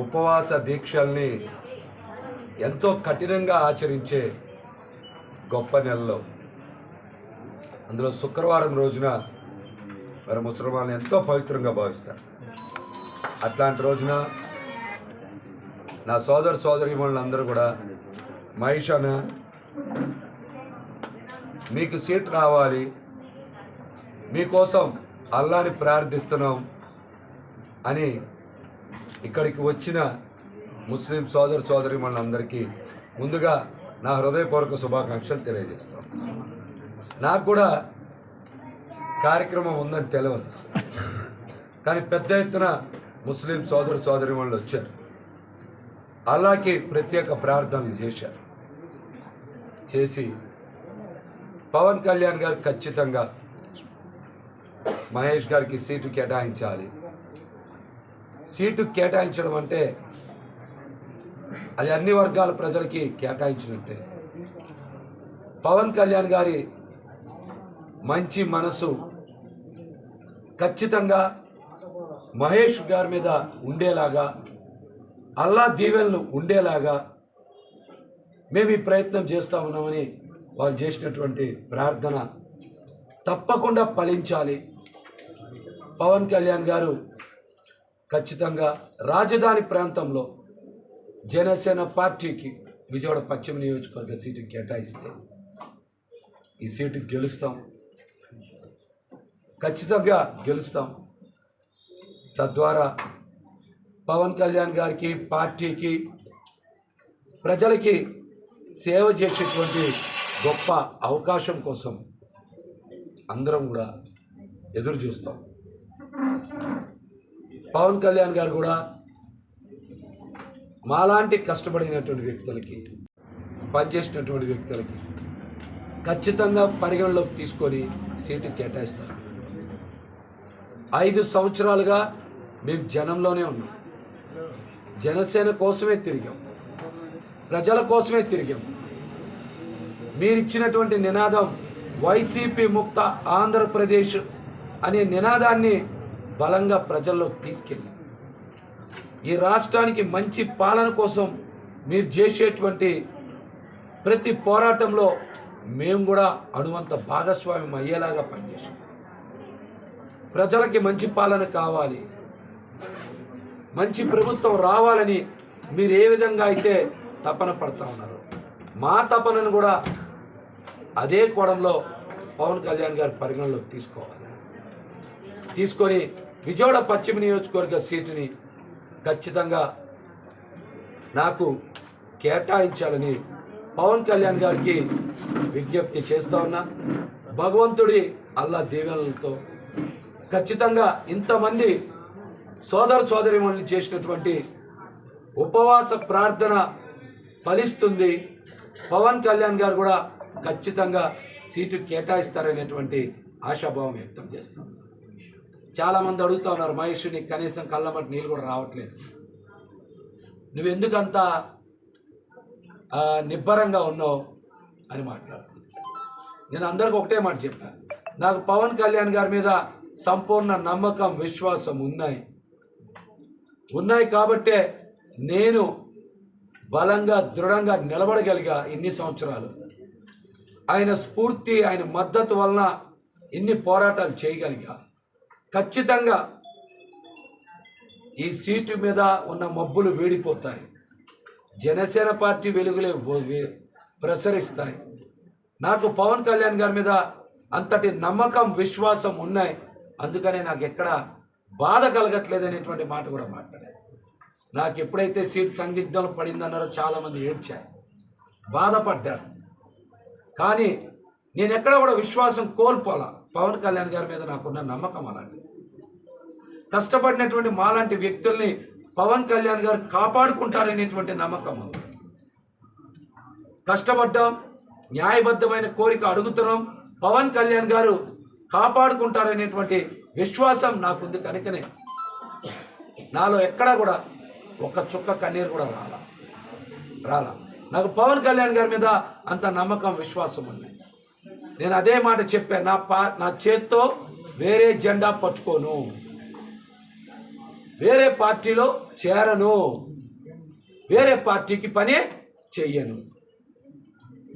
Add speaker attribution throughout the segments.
Speaker 1: ఉపవాస దీక్షల్ని ఎంతో కఠినంగా ఆచరించే గొప్ప నెలలో అందులో శుక్రవారం రోజున మరి ముసల్మాన్లు ఎంతో పవిత్రంగా భావిస్తారు. అట్లాంటి రోజున నా సోదరీమణులందరూ కూడా మహిషాన మీకు సీట్ రావాలి, మీకోసం అల్లాని ప్రార్థిస్తున్నాం అని ఇక్కడికి వచ్చిన ముస్లిం సోదరీమణులందరికీ ముందుగా నా హృదయపూర్వక శుభాకాంక్షలు తెలియజేస్తాం. నాకు కూడా కార్యక్రమం ఉందని తెలియదు, కానీ పెద్ద ఎత్తున ముస్లిం సోదరీమణులు వచ్చారు. అల్లాకి ప్రత్యేక ప్రార్థనలు చేసి పవన్ కళ్యాణ్ గారు ఖచ్చితంగా మహేష్ గారికి సీటు కేటాయించాలి. సీటు కేటాయించడం అంటే అది అన్ని వర్గాల ప్రజలకి కేటాయించినట్టే. పవన్ కళ్యాణ్ గారి మంచి మనసు ఖచ్చితంగా మహేష్ గారి మీద ఉండేలాగా, అల్లా దీవెనలు ఉండేలాగా మేము ఈ ప్రయత్నం చేస్తూ ఉన్నామని వాళ్ళు చేసినటువంటి ప్రార్థన తప్పకుండా ఫలించాలి. పవన్ కళ్యాణ్ గారు ఖచ్చితంగా రాజధాని ప్రాంతంలో జనసేన పార్టీకి విజయవాడ పశ్చిమ నియోజకవర్గ సీటు కేటాయిస్తే ఈ సీటు గెలుస్తాం, ఖచ్చితంగా గెలుస్తాం. తద్వారా పవన్ కళ్యాణ్ గారికి, పార్టీకి, ప్రజలకి సేవ చేసేటువంటి గొప్ప అవకాశం కోసం అందరం కూడా ఎదురు చూస్తాం. పవన్ కళ్యాణ్ గారు కూడా మాలాంటి కష్టపడినటువంటి వ్యక్తులకి, పనిచేసినటువంటి వ్యక్తులకి ఖచ్చితంగా పరిగణలోకి తీసుకొని సీటు కేటాయిస్తారు. 5 సంవత్సరాలుగా మేము జనంలోనే ఉన్నాం, జనసేన కోసమే తిరిగాం, ప్రజల కోసమే తిరిగాం. మీరిచ్చినటువంటి నినాదం వైసీపీ ముక్త ఆంధ్రప్రదేశ్ అనే నినాదాన్ని బలంగా ప్రజల్లోకి తీసుకెళ్ళి ఈ రాష్ట్రానికి మంచి పాలన కోసం మీరు చేసేటువంటి ప్రతి పోరాటంలో మేము కూడా అణువంత భాగస్వామ్యం అయ్యేలాగా పనిచేసాం. ప్రజలకి మంచి పాలన కావాలి, మంచి ప్రభుత్వం రావాలని మీరు ఏ విధంగా అయితే తపన పడతా ఉన్నారు, మా తపనను కూడా అదే కోణంలో పవన్ కళ్యాణ్ గారు పరిగణలోకి తీసుకొని విజయవాడ పశ్చిమ నియోజకవర్గ సీటుని ఖచ్చితంగా నాకు కేటాయించాలని పవన్ కళ్యాణ్ గారికి విజ్ఞప్తి చేస్తూ ఉన్నా. భగవంతుడి అల్లా దీవెనలతో ఖచ్చితంగా ఇంతమంది సోదరీమణులు చేసినటువంటి ఉపవాస ప్రార్థన ఫలిస్తుంది. పవన్ కళ్యాణ్ గారు కూడా ఖచ్చితంగా సీటు కేటాయిస్తారనేటువంటి ఆశాభావం వ్యక్తం చేస్తాం. చాలామంది అడుగుతూ ఉన్నారు, మహేష్ని కనీసం కళ్ళమటి నీళ్ళు కూడా రావట్లేదు, నువ్వెందుకంత నిబ్బరంగా ఉన్నావు అని మాట్లాడుతున్నాను. నేను అందరికీ ఒకటే మాట చెప్పాను, నాకు పవన్ కళ్యాణ్ గారి మీద సంపూర్ణ నమ్మకం, విశ్వాసం ఉన్నాయి కాబట్టే నేను బలంగా, దృఢంగా నిలబడగలిగా. ఇన్ని సంవత్సరాలు ఆయన స్ఫూర్తి, ఆయన మద్దతు వలన ఇన్ని పోరాటాలు చేయగలిగా. ఖచ్చితంగా ఈ సీటు మీద ఉన్న మబ్బులు వేడిపోతాయి, జనసేన పార్టీ వెలుగులే ప్రసరిస్తాయి. నాకు పవన్ కళ్యాణ్ గారి మీద అంతటి నమ్మకం, విశ్వాసం ఉన్నాయి. అందుకనే నాకు ఎక్కడ బాధ కలగట్లేదు అనేటువంటి మాట కూడా మాట్లాడారు. నాకు ఎప్పుడైతే సీటు సందిగ్ధం పడిందన్నారో చాలామంది ఏడ్చారు, బాధపడ్డారు. కానీ నేను ఎక్కడ కూడా విశ్వాసం కోల్పోలా. పవన్ కళ్యాణ్ గారి మీద నాకున్న నమ్మకం అలాంటి. కష్టపడినటువంటి మాలాంటి వ్యక్తుల్ని పవన్ కళ్యాణ్ గారు కాపాడుకుంటారనేటువంటి నమ్మకం ఉంది. కష్టపడ్డాం, న్యాయబద్ధమైన కోరిక అడుగుతున్నాం, పవన్ కళ్యాణ్ గారు కాపాడుకుంటారనేటువంటి విశ్వాసం నాకుంది. కనుకనే నాలో ఎక్కడా కూడా ఒక్క చుక్క కన్నీరు కూడా రాలా. నాకు పవన్ కళ్యాణ్ గారి మీద అంత నమ్మకం, విశ్వాసం ఉంది. నేను అదే మాట చెప్పాను, నా చేత్తో వేరే జెండా పట్టుకోను. వేరే పార్టీలో చేరను, వేరే పార్టీకి పనే చెయ్యను.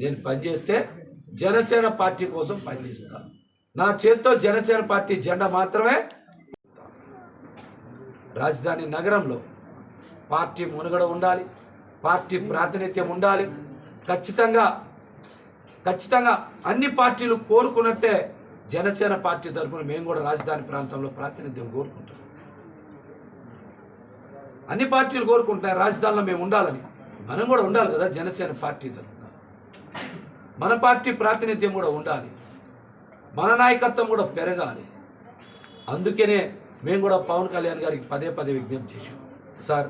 Speaker 1: నేను పనిచేస్తే జనసేన పార్టీ కోసం పనిచేస్తాను. నా చేత్తో జనసేన పార్టీ జెండా మాత్రమే. రాజధాని నగరంలో పార్టీ మునుగడ ఉండాలి, పార్టీ ప్రాతినిధ్యం ఉండాలి. ఖచ్చితంగా అన్ని పార్టీలు కోరుకున్నట్టే జనసేన పార్టీ తరఫున మేము కూడా రాజధాని ప్రాంతంలో ప్రాతినిధ్యం కోరుకుంటాం. అన్ని పార్టీలు కోరుకుంటున్నాయి రాజధానిలో మేము ఉండాలని. మనం కూడా ఉండాలి కదా జనసేన పార్టీ తరఫున. మన పార్టీ ప్రాతినిధ్యం కూడా ఉండాలి, మన నాయకత్వం కూడా పెరగాలి. అందుకనే మేము కూడా పవన్ కళ్యాణ్ గారికి పదే పదే విజ్ఞప్తి చేశాం. సార్,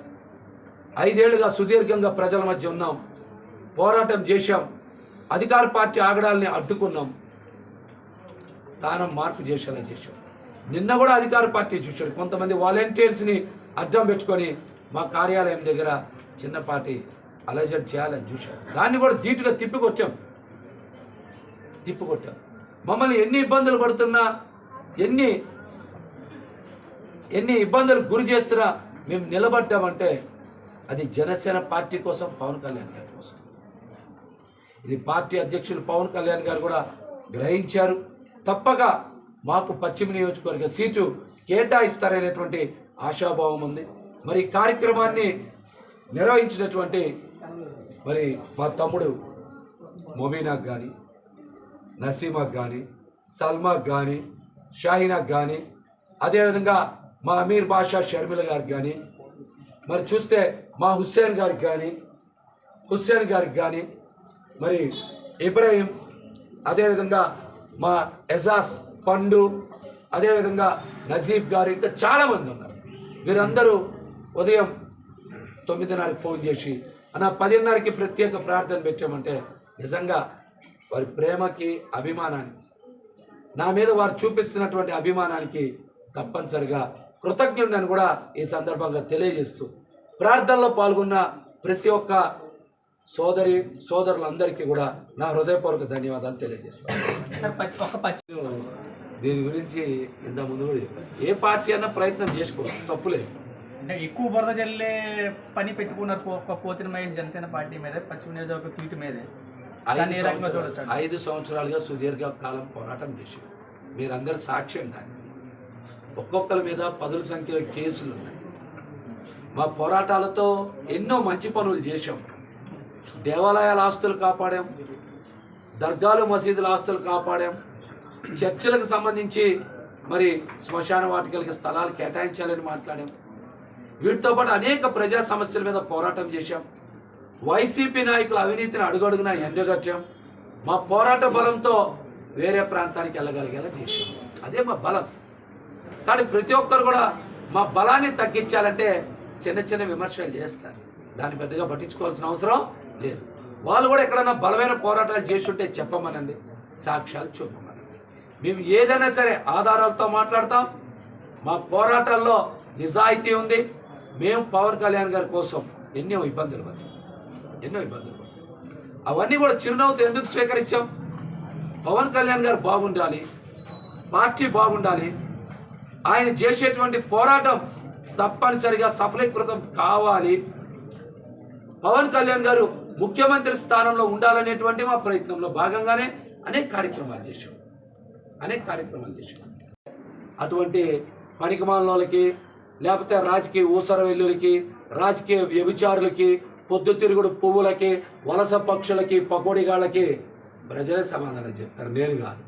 Speaker 1: 5 ఏళ్లుగా సుదీర్ఘంగా ప్రజల మధ్య ఉన్నాం, పోరాటం చేశాం, అధికార పార్టీ ఆగడాల్ని అడ్డుకున్నాం, స్థానం మార్పు చేసేలా చేశాం. నిన్న కూడా అధికార పార్టీ చూశాడు, కొంతమంది వాలంటీర్స్ని అడ్డం పెట్టుకొని మా కార్యాలయం దగ్గర చిన్నపాటి అలజడి చేయాలని చూశాడు. దాన్ని కూడా ధీటుగా తిప్పికొట్టాం. మమ్మల్ని ఎన్ని ఇబ్బందులు పడుతున్నా, ఎన్ని ఇబ్బందులు గురి చేస్తున్నా మేము నిలబడ్డామంటే అది జనసేన పార్టీ కోసం, పవన్ కళ్యాణ్ గారి కోసం. ఇది పార్టీ అధ్యక్షులు పవన్ కళ్యాణ్ గారు కూడా గ్రహించారు. తప్పక మాకు పశ్చిమ నియోజకవర్గ సీటు కేటాయిస్తారనేటువంటి ఆశాభావం ఉంది. మరి ఈ కార్యక్రమాన్ని నిర్వహించినటువంటి మరి మా తమ్ముడు మొబీనాకు కానీ, నసీమాకు కానీ, సల్మాకు కానీ, షాహీనాకు కానీ, అదేవిధంగా మా అమీర్ బాషా షర్మిల గారికి కానీ, మరి చూస్తే మా హుస్సేన్ గారికి కానీ, మరి ఇబ్రాహీం, అదేవిధంగా మా ఎజాజ్ పండు, అదేవిధంగా నజీబ్ గారు, ఇంకా చాలామంది ఉన్నారు. వీరందరూ ఉదయం 9:30కి ఫోన్ చేసి అన్న 10:30కి ప్రత్యేక ప్రార్థన పెట్టామంటే నిజంగా వారి ప్రేమకి, అభిమానానికి, నా మీద వారు చూపిస్తున్నటువంటి అభిమానానికి తప్పనిసరిగా కృతజ్ఞుడిని కూడా ఈ సందర్భంగా తెలియజేస్తూ, ప్రార్థనలో పాల్గొన్న ప్రతి ఒక్క సోదరులందరికీ కూడా నా హృదయపూర్వక ధన్యవాదాలు తెలియజేస్తాను. దీని గురించి ఇంతకుముందు కూడా చెప్పాను, ఏ పార్టీ అన్నా ప్రయత్నం చేసుకోవచ్చు, తప్పులేదు.
Speaker 2: అంటే ఎక్కువ బురద జల్లే పని పెట్టుకున్నారు పోతిన మహేష్ జనసేన పార్టీ మీద, పశ్చిమ నియోజకవర్గ సీటు మీదే.
Speaker 1: 5 సంవత్సరాలుగా సుదీర్ఘ కాలం పోరాటం చేశాం. మీరందరూ సాక్ష్యం. దాన్ని ఒక్కొక్కరి మీద 10ల సంఖ్యలో కేసులు ఉన్నాయి. మా పోరాటాలతో ఎన్నో మంచి పనులు చేశాం. దేవాలయాల ఆస్తులు కాపాడాం, దర్గాలు మసీదుల ఆస్తులు కాపాడాం, చర్చిలకు సంబంధించి మరి శ్మశాన వాటికలకి స్థలాలు కేటాయించాలని మాట్లాడాం. వీటితో పాటు అనేక ప్రజా సమస్యల మీద పోరాటం చేశాం. వైసీపీ నాయకుల అవినీతిని అడుగడుగునా ఎండగట్టాం. మా పోరాట బలంతో వేరే ప్రాంతానికి వెళ్ళగలిగేలా చేశాం. అదే మా బలం. కానీ ప్రతి ఒక్కరు కూడా మా బలాన్ని తగ్గించాలంటే చిన్న చిన్న విమర్శలు చేస్తారు. దాన్ని పెద్దగా పట్టించుకోవాల్సిన అవసరం లేదు. వాళ్ళు కూడా ఎక్కడన్నా బలమైన పోరాటాలు చేస్తుంటే చెప్పమనండి, సాక్ష్యాలు చూపమనండి. మేము ఏదైనా సరే ఆధారాలతో మాట్లాడతాం. మా పోరాటాల్లో నిజాయితీ ఉంది. మేము పవన్ కళ్యాణ్ గారి కోసం ఎన్నో ఇబ్బందులు పడ్డాం. అవన్నీ కూడా చిరునవ్వుతో ఎందుకు స్వీకరించాం? పవన్ కళ్యాణ్ గారు బాగుండాలి, పార్టీ బాగుండాలి, ఆయన చేసేటువంటి పోరాటం తప్పనిసరిగా సఫలీకృతం కావాలి, పవన్ కళ్యాణ్ గారు ముఖ్యమంత్రి స్థానంలో ఉండాలనేటువంటి మా ప్రయత్నంలో భాగంగానే అనేక కార్యక్రమాలు చేశాం. అటువంటి పనికిమాలినోళ్ళకి, లేకపోతే రాజకీయ ఊసర వెల్లులకి, రాజకీయ వ్యభిచారులకి, పొద్దుతిరుగుడు పువ్వులకి, వలస పక్షులకి, పకోడిగాళ్ళకి ప్రజలే సమాధానం చెప్తారు, నేను కాదు.